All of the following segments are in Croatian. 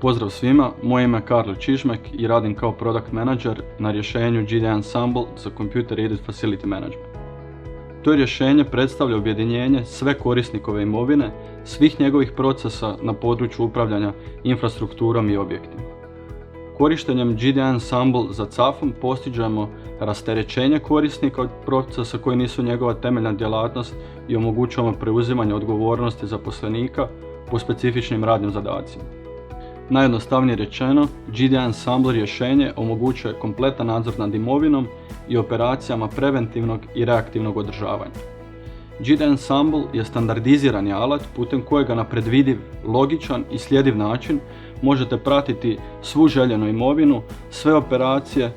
Pozdrav svima, moje ime je Karlo Čižmek i radim kao Product Manager na rješenju GDI Ensemble za Computer Aided Facility Management. To rješenje predstavlja objedinjenje sve korisnikove imovine, svih njegovih procesa na području upravljanja infrastrukturom i objektima. Korištenjem GDI Ensemble za CAFM postižemo rasterećenje korisnika od procesa koji nisu njegova temeljna djelatnost i omogućujemo preuzimanje odgovornosti zaposlenika po specifičnim radnim zadacima. Najjednostavnije rečeno, GDI Ensemble rješenje omogućuje kompletan nadzor nad imovinom i operacijama preventivnog i reaktivnog održavanja. GDI Ensemble je standardizirani alat putem kojega na predvidiv, logičan i sljediv način možete pratiti svu željenu imovinu, sve operacije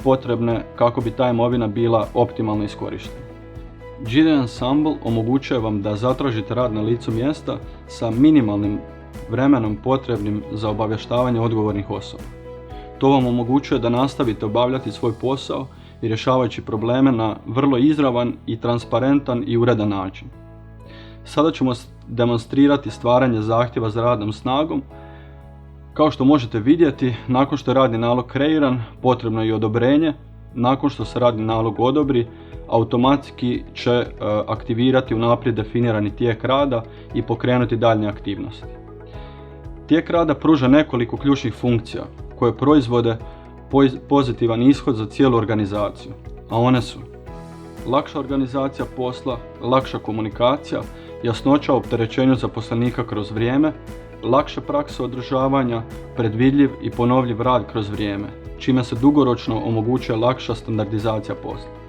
potrebne kako bi ta imovina bila optimalno iskorištena. GDI Ensemble omogućuje vam da zatražite rad na licu mjesta sa minimalnim vremenom potrebnim za obavještavanje odgovornih osoba. To vam omogućuje da nastavite obavljati svoj posao i rješavajući probleme na vrlo izravan i transparentan i uredan način. Sada ćemo demonstrirati stvaranje zahtjeva za radnom snagom. Kao što možete vidjeti, nakon što je radni nalog kreiran, potrebno je i odobrenje. Nakon što se radni nalog odobri, automatski će aktivirati unaprijed definirani tijek rada i pokrenuti daljnje aktivnosti. Tijek rada pruža nekoliko ključnih funkcija koje proizvode pozitivan ishod za cijelu organizaciju, a one su lakša organizacija posla, lakša komunikacija, jasnoća o opterećenju zaposlenika kroz vrijeme, lakša praksa održavanja, predvidljiv i ponovljiv rad kroz vrijeme, čime se dugoročno omogućuje lakša standardizacija posla.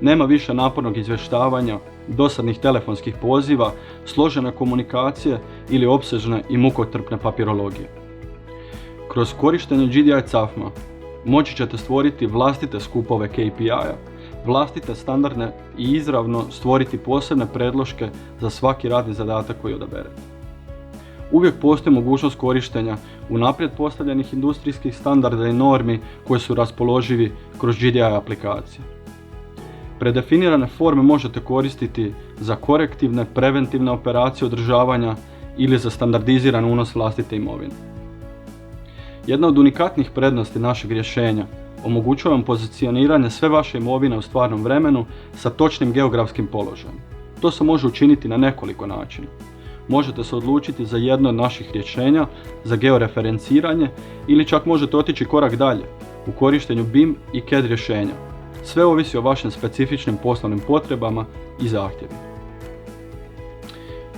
Nema više napornog izvještavanja, dosadnih telefonskih poziva, složene komunikacije ili opsežne i mukotrpne papirologije. Kroz korištenje GDI CAFM-a moći ćete stvoriti vlastite skupove KPI-a, vlastite standardne i izravno stvoriti posebne predloške za svaki radni zadatak koji odaberete. Uvijek postoji mogućnost korištenja unaprijed postavljenih industrijskih standarda i normi koji su raspoloživi kroz GDI aplikacije. Predefinirane forme možete koristiti za korektivne, preventivne operacije održavanja ili za standardiziran unos vlastite imovine. Jedna od unikatnih prednosti našeg rješenja omogućuje vam pozicioniranje sve vaše imovine u stvarnom vremenu sa točnim geografskim položajem. To se može učiniti na nekoliko načina. Možete se odlučiti za jedno od naših rješenja za georeferenciranje ili čak možete otići korak dalje u korištenju BIM i CAD rješenja. Sve ovisi o vašim specifičnim poslovnim potrebama i zahtjevima.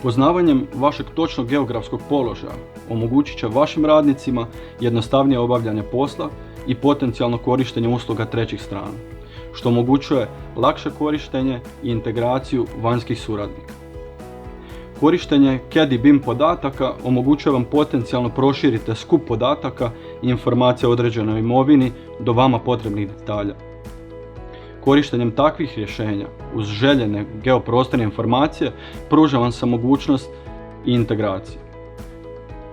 Poznavanjem vašeg točnog geografskog položaja omogućit će vašim radnicima jednostavnije obavljanje posla i potencijalno korištenje usluga trećih strana, što omogućuje lakše korištenje i integraciju vanjskih suradnika. Korištenje CAD i BIM podataka omogućuje vam potencijalno proširite skup podataka i informacija o određenoj imovini do vama potrebnih detalja. Korištenjem takvih rješenja uz željene geoprostorne informacije pruža vam se mogućnost i integracije.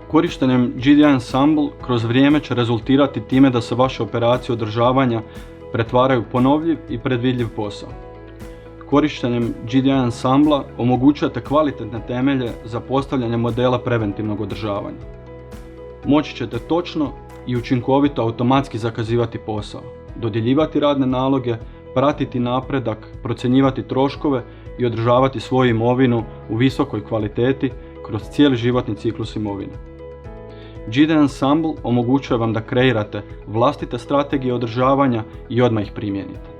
Korištenjem GDI Ensemble kroz vrijeme će rezultirati time da se vaše operacije održavanja pretvaraju u ponovljiv i predvidljiv posao. Korištenjem GDI Ensemble omogućujete kvalitetne temelje za postavljanje modela preventivnog održavanja. Moći ćete točno i učinkovito automatski zakazivati posao, dodjeljivati radne naloge, pratiti napredak, procjenjivati troškove i održavati svoju imovinu u visokoj kvaliteti kroz cijeli životni ciklus imovine. GDI Ensemble omogućuje vam da kreirate vlastite strategije održavanja i odmah ih primijenite.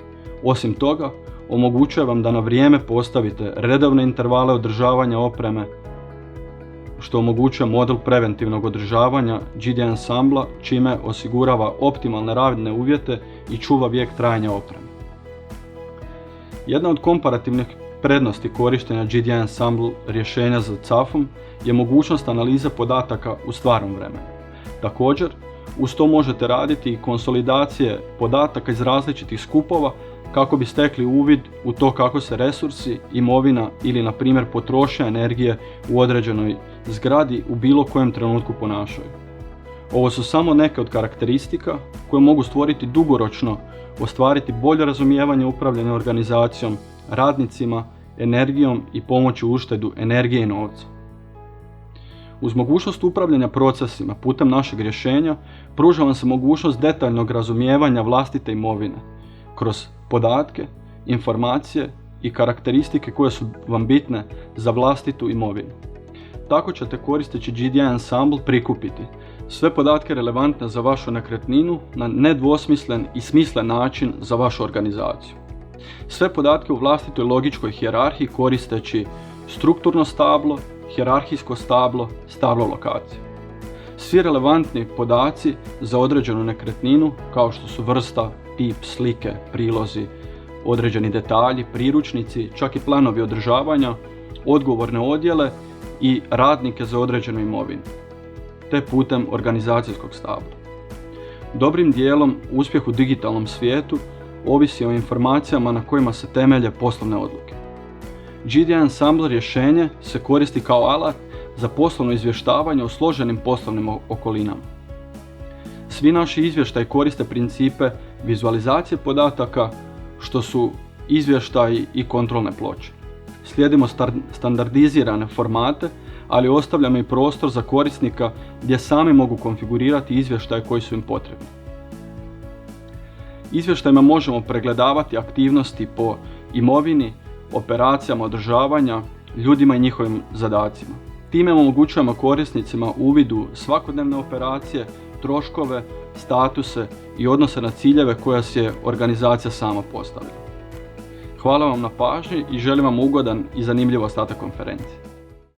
Osim toga, omogućuje vam da na vrijeme postavite redovne intervale održavanja opreme, što omogućuje model preventivnog održavanja GDI Ensemble, čime osigurava optimalne radne uvjete i čuva vijek trajanja opreme. Jedna od komparativnih prednosti korištenja GDI Ensemble rješenja za CAFM je mogućnost analize podataka u stvarnom vremenu. Također, uz to možete raditi i konsolidacije podataka iz različitih skupova kako bi stekli uvid u to kako se resursi, imovina ili na primjer potrošnja energije u određenoj zgradi u bilo kojem trenutku ponašaju. Ovo su samo neke od karakteristika koje mogu stvoriti dugoročno, ostvariti bolje razumijevanje upravljanja organizacijom, radnicima, energijom i pomoći u uštedu energije i novca. Uz mogućnost upravljanja procesima putem našeg rješenja, pruža vam se mogućnost detaljnog razumijevanja vlastite imovine kroz podatke, informacije i karakteristike koje su vam bitne za vlastitu imovinu. Tako ćete koristeći GDI Ensemble prikupiti sve podatke relevantne za vašu nekretninu na nedvosmislen i smislen način za vašu organizaciju. Sve podatke u vlastitoj logičkoj hijerarhiji koristeći strukturno stablo, hijerarhijsko stablo, stablo lokacije. Svi relevantni podaci za određenu nekretninu, kao što su vrsta, tip, slike, prilozi, određeni detalji, priručnici, čak i planovi održavanja, odgovorne odjele i radnike za određenu imovinu, te putem organizacijskog stabla. Dobrim dijelom uspjeh u digitalnom svijetu ovisi o informacijama na kojima se temelje poslovne odluke. GDI Ensemble rješenje se koristi kao alat za poslovno izvještavanje o složenim poslovnim okolinama. Svi naši izvještaji koriste principe vizualizacije podataka, što su izvještaji i kontrolne ploče. Slijedimo standardizirane formate, ali ostavljamo i prostor za korisnika gdje sami mogu konfigurirati izvještaje koji su im potrebni. Izvještajima možemo pregledavati aktivnosti po imovini, operacijama održavanja, ljudima i njihovim zadacima. Time omogućujemo korisnicima uvid u svakodnevne operacije, troškove, statuse i odnose na ciljeve koja si je organizacija sama postavila. Hvala vam na pažnji i želim vam ugodan i zanimljiv ostatak konferencije.